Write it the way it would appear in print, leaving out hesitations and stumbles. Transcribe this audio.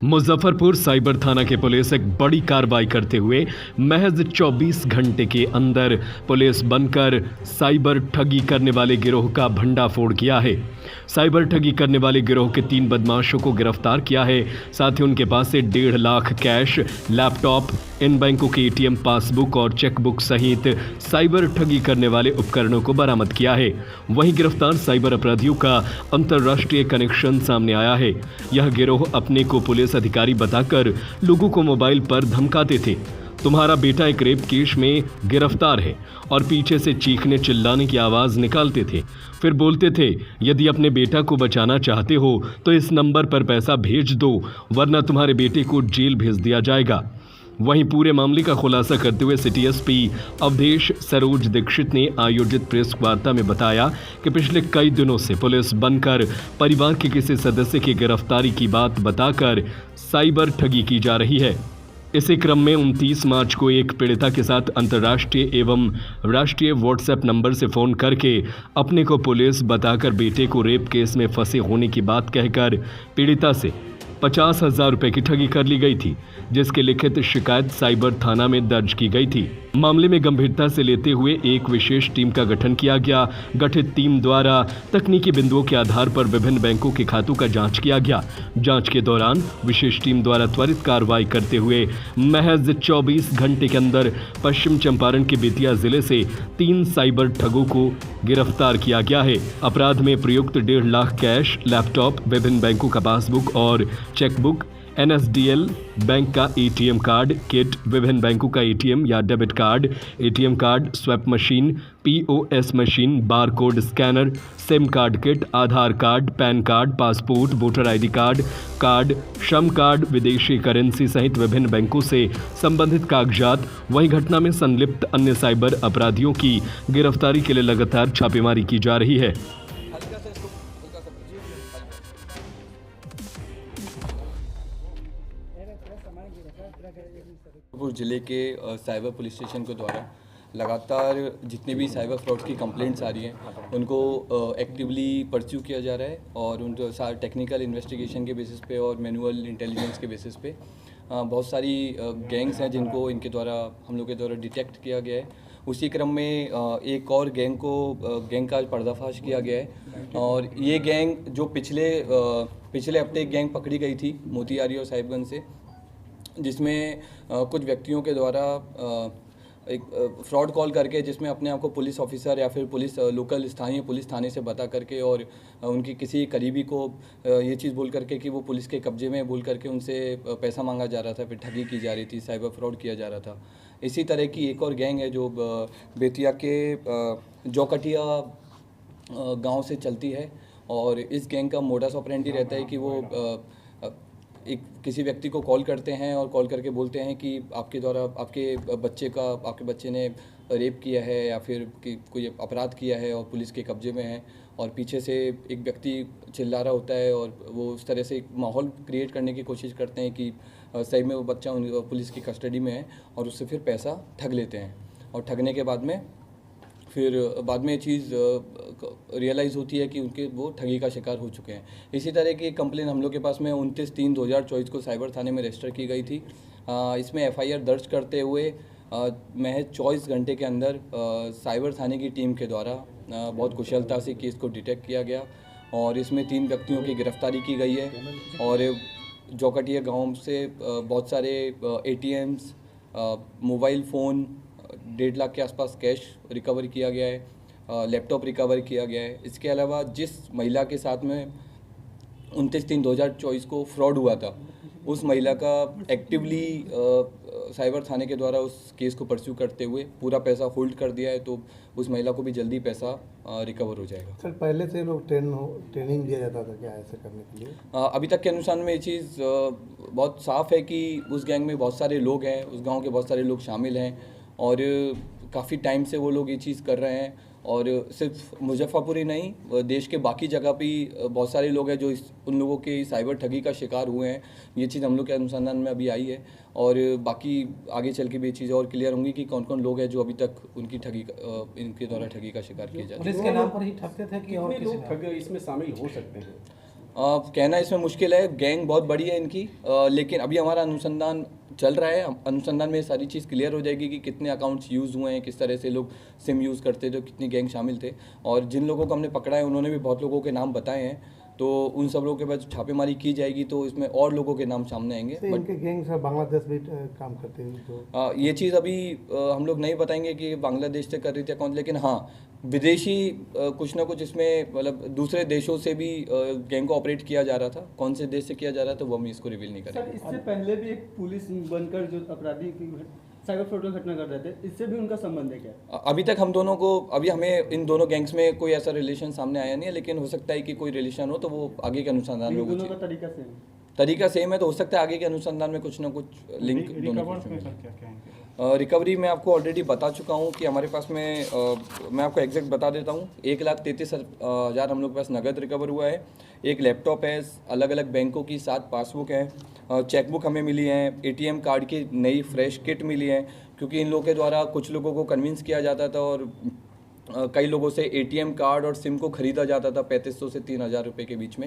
Muzaffarpur cyber थाना की police एक बड़ी कार्रवाई करते हुए महज 24 घंटे के अंदर पुलिस बनकर साइबर ठगी करने वाले गिरोह का भंडाफोड़ किया है। साइबर ठगी करने वाले गिरोह के 3 बदमाशों को गिरफ्तार किया है। साथ ही उनके पास से 1.5 लाख कैश, लैपटॉप, इन बैंकों के एटीएम पासबुक और चेकबुक सहित साइबर ठगी करने वाले उपकरणों को बरामद किया है। वहीं गिरफ्तार साइबर अपराधियों का अंतर्राष्ट्रीय कनेक्शन सामने आया है। यह गिरोह अपने को पुलिस अधिकारी बताकर लोगों को मोबाइल पर धमकाते थे। तुम्हारा बेटा एक रेप केस में गिरफ्तार है, और पीछे से चीखने चिल्लाने की आवाज निकालते थे। फिर बोलते थे, यदि अपने बेटा को बचाना चाहते हो तो इस नंबर पर पैसा भेज दो, वरना तुम्हारे बेटे को जेल भेज दिया जाएगा। वहीं पूरे मामले का खुलासा करते हुए सिटी एसपी अवधेश सरोज दीक्षित ने आयोजित प्रेस वार्ता में बताया कि पिछले कई दिनों से पुलिस बनकर परिवार के किसी सदस्य की गिरफ्तारी की बात बताकर साइबर ठगी की जा रही है। इसी क्रम में 29 मार्च को एक पीड़िता के साथ अंतर्राष्ट्रीय एवं राष्ट्रीय व्हाट्सएप नंबर से फोन करके अपने को पुलिस बताकर बेटे को रेप केस में फंसे होने की बात कहकर पीड़िता से 50,000 रुपए की ठगी कर ली गई थी, जिसकी लिखित शिकायत साइबर थाना में दर्ज की गई थी। मामले में गंभीरता से लेते हुए एक विशेष टीम का गठन किया गया। गठित टीम द्वारा तकनीकी बिंदुओं के आधार पर विभिन्न बैंकों के खातों का जांच किया गया। जांच के दौरान विशेष टीम द्वारा त्वरित कार्रवाई करते हुए महज 24 घंटे के अंदर पश्चिम चंपारण के बेतिया जिले से 3 साइबर ठगों को गिरफ्तार किया गया है। अपराध में प्रयुक्त 1.5 लाख कैश, लैपटॉप, विभिन्न बैंकों का पासबुक और चेकबुक, NSDL बैंक का एटीएम कार्ड किट, विभिन्न बैंकों का एटीएम या debit card, ATM card, swipe machine, POS machine, barcode scanner, SIM card kit, Aadhaar card, PAN card, passport, voter ID card, श्रम कार्ड, विदेशी करेंसी सहित विभिन्न बैंकों से संबंधित कागजात। वहीं घटना में संलिप्त अन्य साइबर अपराधियों की गिरफ्तारी के लिए लगातार छापेमारी की जा रही है। मुजफ्फरपुर ज़िले के साइबर पुलिस स्टेशन के द्वारा लगातार जितने भी साइबर फ्रॉड की कंप्लेंट्स आ रही हैं उनको एक्टिवली परस्यू किया जा रहा है, और उनको टेक्निकल इन्वेस्टिगेशन के बेसिस पे और मैनुअल इंटेलिजेंस के बेसिस पे बहुत सारी गैंग्स हैं जिनको इनके द्वारा हम लोग के द्वारा डिटेक्ट किया गया है। उसी क्रम में एक और गैंग का पर्दाफाश किया गया है, और ये गैंग जो पिछले हफ्ते एक गैंग पकड़ी गई थी मोतिहारी और साहिबगंज से, जिसमें कुछ व्यक्तियों के द्वारा एक फ्रॉड कॉल करके जिसमें अपने आप को पुलिस ऑफिसर या फिर लोकल स्थानीय पुलिस थाने से बता करके और उनकी किसी करीबी को ये चीज़ बोल करके कि वो पुलिस के कब्जे में बोल करके उनसे पैसा मांगा जा रहा था, फिर ठगी की जा रही थी, साइबर फ्रॉड किया जा रहा था। इसी तरह की एक और गैंग है जो बेतिया के जौकटिया गाँव से चलती है, और इस गैंग का मोडस ऑपरेंडी रहता है कि वो एक किसी व्यक्ति को कॉल करते हैं और कॉल करके बोलते हैं कि आपके द्वारा आपके बच्चे ने रेप किया है या फिर कि कोई अपराध किया है और पुलिस के कब्जे में है, और पीछे से एक व्यक्ति चिल्ला रहा होता है और वो उस तरह से एक माहौल क्रिएट करने की कोशिश करते हैं कि सही में वो बच्चा पुलिस की कस्टडी में है, और उससे फिर पैसा ठग लेते हैं। और ठगने के बाद में ये चीज़ रियलाइज़ होती है कि वो ठगी का शिकार हो चुके हैं। इसी तरह की कंप्लेन हम लोग के पास में 29/3/2024 को साइबर थाने में रजिस्टर की गई थी। इसमें FIR दर्ज करते हुए महज 24 घंटे के अंदर साइबर थाने की टीम के द्वारा बहुत कुशलता से केस को डिटेक्ट किया गया, और इसमें 3 व्यक्तियों की गिरफ्तारी की गई है, और जौकटिया गाँव से बहुत सारे ATMs, मोबाइल फ़ोन, 1.5 लाख के आसपास कैश रिकवर किया गया है, लैपटॉप रिकवर किया गया है। इसके अलावा जिस महिला के साथ में 29/3/2024 को फ्रॉड हुआ था, उस महिला का एक्टिवली साइबर थाने के द्वारा उस केस को परस्यू करते हुए पूरा पैसा होल्ड कर दिया है, तो उस महिला को भी जल्दी पैसा रिकवर हो जाएगा। सर, पहले से लोग ट्रेनिंग दिया जाता था क्या ऐसे करने के लिए? अभी तक के अनुसार में ये चीज़ बहुत साफ़ है कि उस गैंग में बहुत सारे लोग हैं, उस गाँव के बहुत सारे लोग शामिल हैं, और काफ़ी टाइम से वो लोग ये चीज़ कर रहे हैं। और सिर्फ मुजफ्फरपुर ही नहीं, देश के बाकी जगह भी बहुत सारे लोग हैं जो उन लोगों के साइबर ठगी का शिकार हुए हैं। ये चीज़ हम लोग के अनुसंधान में अभी आई है, और बाकी आगे चल के भी ये चीज़ें और क्लियर होंगी कि कौन कौन लोग हैं जो अभी तक इनके द्वारा ठगी का शिकार किए जाते हैं। पुलिस के नाम पर ही ठगते थे कि और किसी लोग ठग इसमें शामिल हो सकते हैं? कहना इसमें मुश्किल है, गैंग बहुत बड़ी है इनकी, लेकिन अभी हमारा अनुसंधान चल रहा है। अनुसंधान में सारी चीज़ क्लियर हो जाएगी कि कितने अकाउंट्स यूज़ हुए हैं, किस तरह से लोग सिम यूज़ करते थे, कितनी गैंग शामिल थे, और जिन लोगों को हमने पकड़ा है उन्होंने भी बहुत लोगों के नाम बताए हैं, तो उन सब लोगों के बाद छापेमारी की जाएगी तो इसमें और लोगों के नाम सामने आएंगे। तो इनके गैंग से बांग्लादेश भी काम करते हैं तो ये चीज़ अभी हम लोग नहीं बताएंगे कि बांग्लादेश से कर रही थी अकाउंट, लेकिन हाँ विदेशी कुछ ना कुछ इसमें मतलब दूसरे देशों से भी गैंग को ऑपरेट किया जा रहा था। कौन से देश से किया जा रहा था वो हम इसको रिवील नहीं सर, करेंगे। इससे पहले भी एक पुलिस बनकर जो अपराधी की साइबर फ्रॉड की घटना कर रहे थे, इससे भी उनका संबंध है क्या? अभी तक हम दोनों को, अभी हमें इन दोनों गैंग्स में कोई ऐसा रिलेशन सामने आया नहीं है, लेकिन हो सकता है कि कोई रिलेशन हो तो वो आगे के अनुसंधान में दोनों कुछ का तरीका सेम है। तरीका सेम है, तो हो सकता है आगे के अनुसंधान में कुछ ना कुछ लिंक दोनों रिकवरी में आपको ऑलरेडी बता चुका हूँ कि हमारे पास में मैं आपको एग्जैक्ट बता देता हूँ, 1,33,000 हम लोग के पास नगद रिकवर हुआ है, एक लैपटॉप है, अलग अलग बैंकों की 7 पासबुक हैं, चेकबुक हमें मिली है, ATM कार्ड की नई फ्रेश किट मिली है, क्योंकि इन लोगों के द्वारा कुछ लोगों को कन्विंस किया जाता था और कई लोगों से ATM कार्ड और सिम को खरीदा जाता था 3500 से 3,000 रुपये के बीच में।